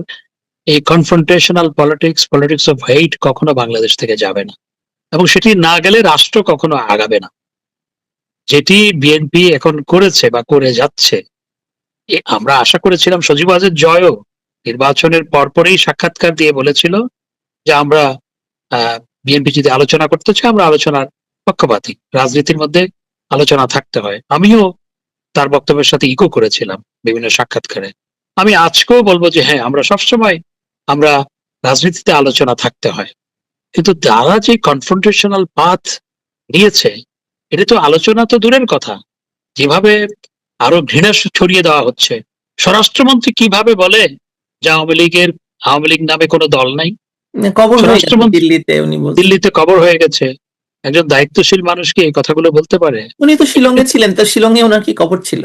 এই confrontational politics, politics of hate কখনো বাংলাদেশ থেকে যাবে না, এবং সেটি না গেলে রাষ্ট্র কখনো আগাবে না। যেটি বিএনপি এখন করেছে বা করে যাচ্ছে, আমরা আশা করেছিলাম, সজীব ওয়াজেদ জয়ও নির্বাচনের পরপরই সাক্ষাৎকার দিয়ে বলেছিল যে আমরা বিএনপি যদি আলোচনা করতে চাই, আমরা আলোচনার পক্ষপাতী, রাজনীতির মধ্যে আলোচনা থাকতে হয়। আমিও তার বক্তব্যের সাথে ইকো করেছিলাম বিভিন্ন সাক্ষাৎকারে। আমি আজকেও বলবো যে হ্যাঁ, আমরা সবসময় আমরা রাজনীতিতে আলোচনা থাকতে হয়, কিন্তু তারা যে কনফ্রন্টেশনাল পাথ নিয়েছে, এটা তো আলোচনা তো দূরের কথা, যেভাবে আরো ঘৃণা ছড়িয়ে দেওয়া হচ্ছে, স্বরাষ্ট্রমন্ত্রী কিভাবে বলে যে আওয়ামী লীগ নামে কোনো দল নাই? কবর হয়ে গেছে স্বরাষ্ট্রমন্ত্রী দিল্লিতে, উনি বলছেন। দিল্লিতে কবর হয়ে গেছে। একজন দায়িত্বশীল মানুষ কি এই কথাগুলো বলতে পারে? উনি তো শিলংয়ে ছিলেন, তো শিলংয়ে ওনার কি কবর ছিল?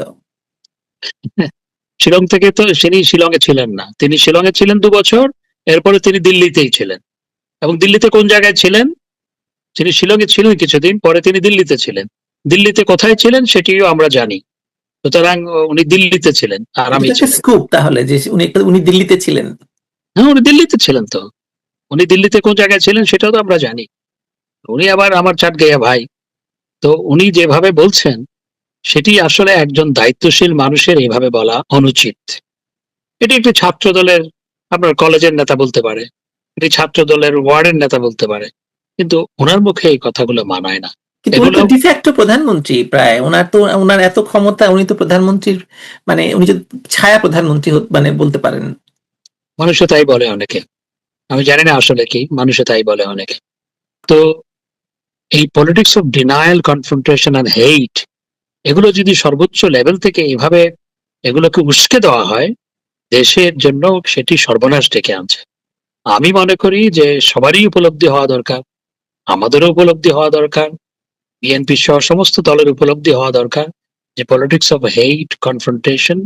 শিলং থেকে তো তিনি শিলংয়ে ছিলেন না, তিনি শিলংয়ে ছিলেন 2 বছর, এরপরে তিনি দিল্লিতেই ছিলেন। এবং দিল্লিতে কোন জায়গায় ছিলেন? তিনি শিলংয়ে ছিলেন কিছুদিন, পরে তিনি দিল্লিতে ছিলেন। দিল্লিতে কোথায় ছিলেন সেটিও আমরা জানি। সুতরাং উনি দিল্লিতে ছিলেন, আর আমি এটা একটা ছিলেন। স্কুপ তাহলে যে উনি দিল্লিতে ছিলেন। হ্যাঁ, উনি দিল্লিতে ছিলেন তো। উনি দিল্লিতে কোন জায়গায় ছিলেন সেটাও তো আমরা জানি। উনি আবার আমার চাটগাঁইয়া ভাই। তো উনি যেভাবে বলছেন সেটি আসলে একজন দায়িত্বশীল মানুষের এইভাবে বলা অনুচিত। এটি একটি ছাত্র দলের, আপনার কলেজের নেতা বলতে পারে, এটি ছাত্র দলের ওয়ার্ডের নেতা বলতে পারে, কিন্তু ওনার মুখে এই কথাগুলো মানায় না। কিন্তু উনি এগুলো তো ডিফ্যাক্টো প্রধানমন্ত্রী প্রায়, ওনার এত ক্ষমতা, উনি তো প্রধানমন্ত্রীর মানে উনি যদি ছায়া প্রধানমন্ত্রী মানে বলতে পারেন। মানুষে তাই বলে অনেকে, আমি জানি না আসলে কি, মানুষে তাই বলে অনেকে। তো এই politics of denial, confrontation and hate, এগুলো যদি সর্বোচ্চ লেভেল থেকে এভাবে এগুলোকে উস্কে দেওয়া হয়, দেশের জন্য সেটি সর্বনাশ ডেকে আনছে। আমি মনে করি যে সবারই উপলব্ধি হওয়া দরকার, আমাদেরও উপলব্ধি হওয়া দরকার, বিএনপি সহ সমস্ত দলের উপলব্ধি হওয়া দরকার যে পলিটিক্স অফ হেইট, কনফ্রন্টেশন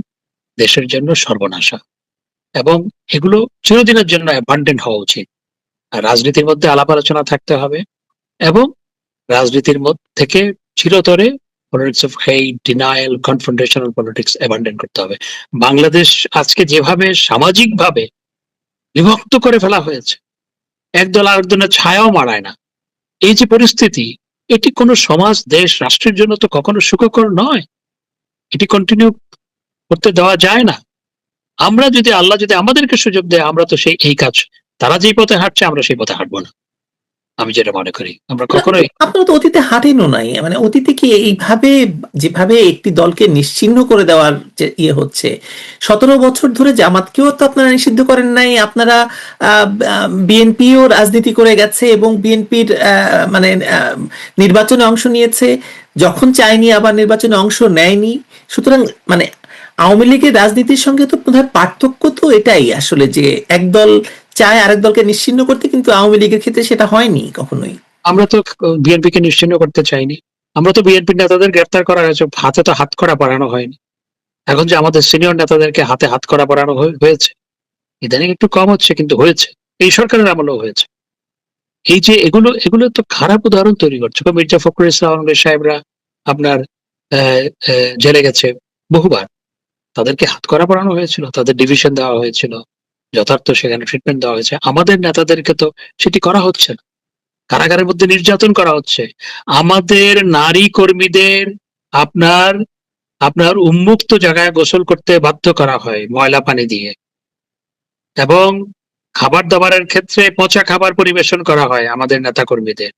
দেশের জন্য সর্বনাশা, এবং এগুলো চিরদিনের জন্য অ্যাবান্ডেন্ট হওয়া উচিত। আর রাজনীতির মধ্যে আলাপ আলোচনা থাকতে হবে, এবং রাজনীতির মধ্যে থেকে চিরতরে politics of hate, denial, confrontational politics abandon করতে হবে। বাংলাদেশ আজকে যেভাবে সামাজিকভাবে বিভক্ত করে ফেলা হয়েছে, একদল আরেকজনের ছায়াও মাড়ায় না, এই যে পরিস্থিতি, এটি কোনো সমাজ, দেশ, রাষ্ট্রের জন্য তো কখনো সুখকর নয়। এটি কন্টিনিউ করতে দেওয়া যায় না। আমরা যদি, আল্লাহ যদি আমাদেরকে সুযোগ দেয়, আমরা তো এই কাজ, তারা যেই পথে হাঁটছে আমরা সেই পথে হাঁটবো না। আমি যেটা মনে করি আমরা কখনোই। আপনারা তো অতীতে হাঁটেনও নাই, মানে অতীতে কি এইভাবে যেভাবে একটি দলকে নিশ্চিহ্ন করে দেওয়ার যে হচ্ছে, 17 বছর ধরে জামাতকেও তো আপনারা নিষিদ্ধ করেন নাই, আপনারা বিএনপিও রাজনীতি করে গেছে এবং বিএনপির মানে নির্বাচনে অংশ নিয়েছে, যখন চায়নি আবার নির্বাচনে অংশ নেয়নি। সুতরাং মানে আওয়ামী লীগের রাজনীতির সঙ্গে তো বোধহয় পার্থক্য তো এটাই আসলে, যে একদল চায় আরেক দলকে নিশ্চিহ্ন করতে, কিন্তু আওয়ামী লীগের ক্ষেত্রে সেটা হয়নি কখনোই। আমরা তো বিএনপি কে নিশ্চিহ্ন করতে চাইনি। আমরা তো বিএনপির নেতাদের গ্রেফতার করা হয়েছে, হাতে তো হাতকড়া পরানো হয়নি। এখন যে আমাদের সিনিয়র নেতাদেরকে হাতে হাতকড়া পরানো হয়েছে, ইদানিং একটু কম হচ্ছে, কিন্তু হয়েছে, এই সরকারের আমলেও হয়েছে। এই যে এগুলো এগুলো তো খারাপ উদাহরণ তৈরি করছে। মির্জা ফখরুল ইসলাম সাহেবরা আপনার জেলে গেছে বহুবার, তাদেরকে হাতকড়া পরানো হয়েছিল, তাদের ডিভিশন দেওয়া হয়েছিল, যথার্থ সেখানে ট্রিটমেন্ট দেওয়া হয়েছে। আমাদের নেতাদেরকে তো সেটি করা হচ্ছে না, কারাগারের মধ্যে নির্যাতন করা হচ্ছে। আমাদের নারী কর্মীদের আপনার আপনার উন্মুক্ত জায়গায় গোসল করতে বাধ্য করা হয় ময়লা পানি দিয়ে, এবং খাবার দাবারের ক্ষেত্রে পচা খাবার পরিবেশন করা হয় আমাদের নেতা কর্মীদের।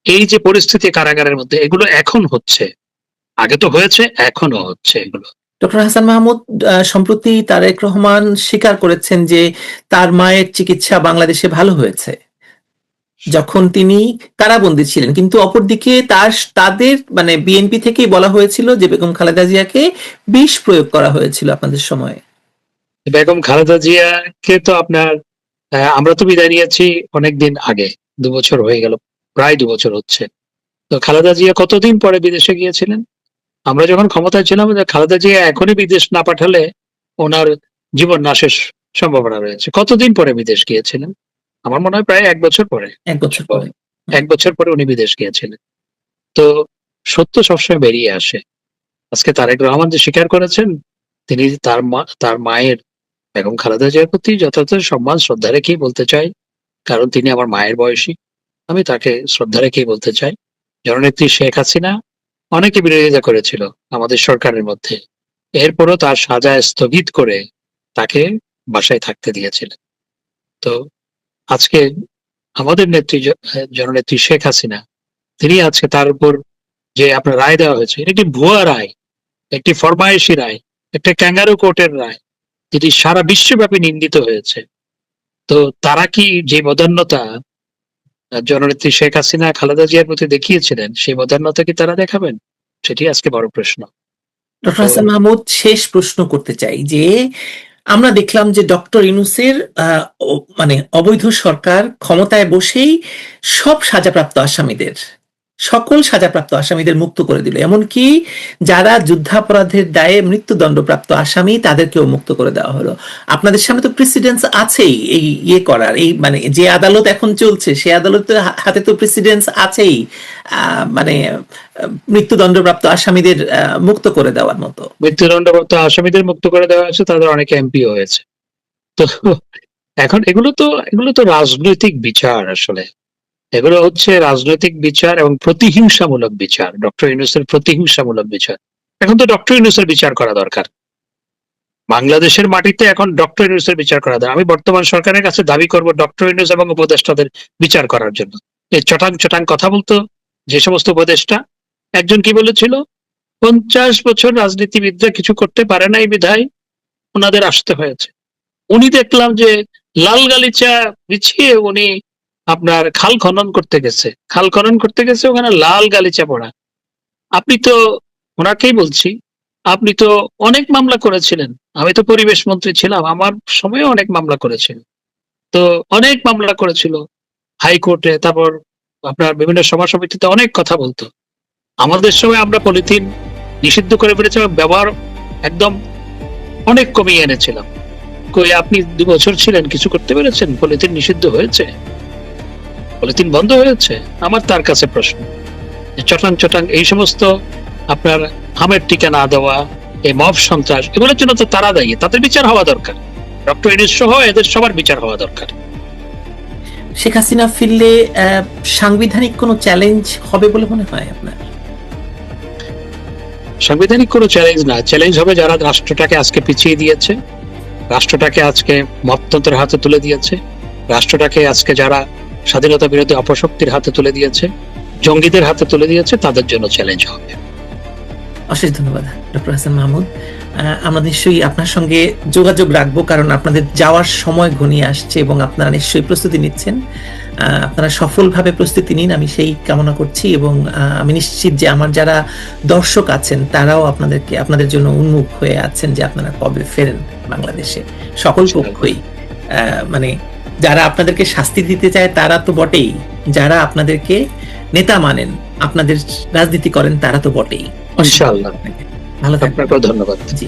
এই যে পরিস্থিতি কারাগারের মধ্যে, এগুলো এখন হচ্ছে, আগে তো হয়েছে, এখনো হচ্ছে এগুলো। ডক্টর হাসান মাহমুদ সম্প্রতি তারেক রহমান স্বীকার করেছেন যে তার মায়ের চিকিৎসা বাংলাদেশে ভালো হয়েছে যখন তিনি কারাবন্দী ছিলেন, কিন্তু অপরদিকে তাদের মানে বিএনপি থেকেই বলা হয়েছিল যে বেগম খালেদা জিয়াকে বিষ প্রয়োগ করা হয়েছিল আপনাদের সময়ে। বেগম খালেদা জিয়াকে তো আপনার আমরা তো বিদায় নিয়েছি অনেকদিন আগে, 2 বছর হয়ে গেল, প্রায় 2 বছর হচ্ছে। তো খালেদা জিয়া কতদিন পরে বিদেশে গিয়েছিলেন? আমরা যখন ক্ষমতায় ছিলাম, খালেদা জিয়া এখনই বিদেশ না পাঠালে ওনার জীবন নাশের সম্ভাবনা রয়েছে। কতদিন পরে বিদেশ গিয়েছিলেন? আমার মনে হয় প্রায় 1 বছর পরে। 1 বছর পরে। 1 বছর পরে উনি বিদেশ গিয়েছিলেন। তো সত্য সবসময় বেরিয়ে আসে। আজকে তারেক রহমান যে স্বীকার করেছেন, তিনি তার মায়ের, বেগম খালেদা জিয়ার প্রতি যথাযথ সম্মান শ্রদ্ধা রেখেই বলতে চাই, কারণ তিনি আমার মায়ের বয়সী। আমি তাকে শ্রদ্ধা রেখেই বলতে চাই, জননেত্রী শেখ হাসিনা অনেকে বিরোধিতা করেছিল আমাদের সরকারের মধ্যে, এরপরও তার সাজা স্থগিত করে তাকে বাসায় থাকতে দিয়েছিলেন। তো আজকে আমাদের নেত্রী জননেত্রী শেখ হাসিনা, তিনি আজকে তার উপর যে আপনার রায় দেওয়া হয়েছে, এটা একটি ভুয়া রায়, একটি ফরমায়েশি রায়, একটা ক্যাঙ্গারু কোর্টের রায়, যেটি সারা বিশ্বব্যাপী নিন্দিত হয়েছে। তো তারা কি যে বদান্যতা জননেত্রী শেখ হাসিনা খালেদা জিয়ার প্রতি দেখিয়েছিলেন, সেই বদান্যতা কি তারা দেখাবেন? সেটি আজকে বড় প্রশ্ন। ডক্টর তো হাসান মাহমুদ, শেষ প্রশ্ন করতে চাই যে আমরা দেখলাম যে ডক্টর ইউনূসের মানে অবৈধ সরকার ক্ষমতায় বসেই সব সাজাপ্রাপ্ত আসামিদের, সকল সাজাপ্রাপ্ত আসামিদের মুক্ত করে দিল, এমনকি যারা যুদ্ধাপরাধের দায়ে মৃত্যুদণ্ডপ্রাপ্ত আসামি তাদেরকেও মুক্ত করে দেওয়া হলো। আপনাদের সামনে তো প্রেসিডেন্স আছেই এই ইয়ে করার, এই মানে যে আদালত এখন চলছে সে আদালতের হাতে তো প্রেসিডেন্স আছেই, মানে মৃত্যুদণ্ডপ্রাপ্ত আসামিদের মুক্ত করে দেওয়ার মতো। মৃত্যুদণ্ডপ্রাপ্ত আসামিদের মুক্ত করে দেওয়া হয়েছে, তাদের অনেকে এমপিও হয়েছে। তো এখন এগুলো তো রাজনৈতিক বিচার, আসলে এগুলো হচ্ছে রাজনৈতিক বিচার এবং প্রতিহিংসামূলক বিচার, ডক্টর ইউনূসের প্রতিহিংসামূলক বিচার। এখন তো ডক্টর ইউনূসের বিচার করা দরকার, বাংলাদেশের মাটিতে এখন ডক্টর ইউনূসের বিচার করা দরকার। আমি বর্তমান সরকারের কাছে দাবি করব ডক্টর ইউনূস এবং উপদেষ্টাদের বিচার করার জন্য। এই চটাং চটাং কথা বলতো যে সমস্ত উপদেষ্টা, একজন কি বলেছিল, 50 বছর রাজনীতিবিদরা কিছু করতে পারে না, এই বিধায় ওনাদের আসতে হয়েছে। উনি দেখলাম যে লাল গালিচা বিছিয়ে উনি আপনার খাল খনন করতে গেছে, ওখানে লাল গালিচা পড়া। আপনি তো, ওনাকেই বলছি, আপনি তো অনেক মামলা করেছিলেন, আমি তো পরিবেশ মন্ত্রী ছিলাম, আমার সময়ে অনেক মামলা করেছিল, তো অনেক মামলা করেছিল হাইকোর্টে, তারপর আপনার বিভিন্ন সভা সমিতিতে অনেক কথা বলতো। আমাদের সময় আমরা পলিথিন নিষিদ্ধ করে ফেলেছি এবং ব্যবহার একদম অনেক কমিয়ে এনেছিলাম। কই আপনি 2 বছর ছিলেন, কিছু করতে পেরেছেন? পলিথিন নিষিদ্ধ হয়েছে, পলিথিন বন্ধ হয়েছে? আমার তার কাছে প্রশ্ন। চটাং চটাং এই সমস্ত আপনার হামের টিকা না দেওয়া, এই মব সন্ত্রাস, এগুলোর জন্য তো তারা দায়ী, তাদের বিচার হওয়া দরকার। ডক্টর ইউনূস সহ এদের সবার বিচার হওয়া দরকার। শেখ হাসিনা ফিরলে সাংবিধানিক কোনো চ্যালেঞ্জ হবে বলে মনে হয় আপনার? সাংবিধানিক কোনো চ্যালেঞ্জ না, চ্যালেঞ্জ হবে যারা রাষ্ট্রটাকে আজকে পিছিয়ে দিয়েছে, রাষ্ট্রটাকে আজকে মপতন্ত্রের হাতে তুলে দিয়েছে, রাষ্ট্রটাকে আজকে যারা স্বাধীনতা বিরোধী অপশক্তির হাতে তুলে দিয়েছে, জঙ্গিদের হাতে তুলে দিয়েছে, তাদের জন্য চ্যালেঞ্জ হবে। অশেষ ধন্যবাদ ডক্টর হাসান মাহমুদ। আমরা নিশ্চয়ই আপনার সঙ্গে যোগাযোগ রাখবো, কারণ আপনাদের যাওয়ার সময় ঘনিয়ে আসছে এবং আপনারা নিশ্চয়ই প্রস্তুতি নিচ্ছেন। আপনারা সফলভাবে প্রস্তুতি নিন, আমি সেই কামনা করছি, এবং আমি নিশ্চিত যে আমার যারা দর্শক আছেন তারাও আপনাদের জন্য উন্মুখ হয়ে আছেন যে আপনারা কবে ফেরেন বাংলাদেশে। সকল পক্ষই, মানে যারা আপনাদেরকে শাস্তি দিতে চায় তারা তো বটেই, যারা আপনাদেরকে নেতা মানেন, আপনাদের রাজনীতি করেন তারা তো বটেই। ইনশাআল্লাহ। ভালো থাকবেন। আপনাকেও ধন্যবাদ। জি।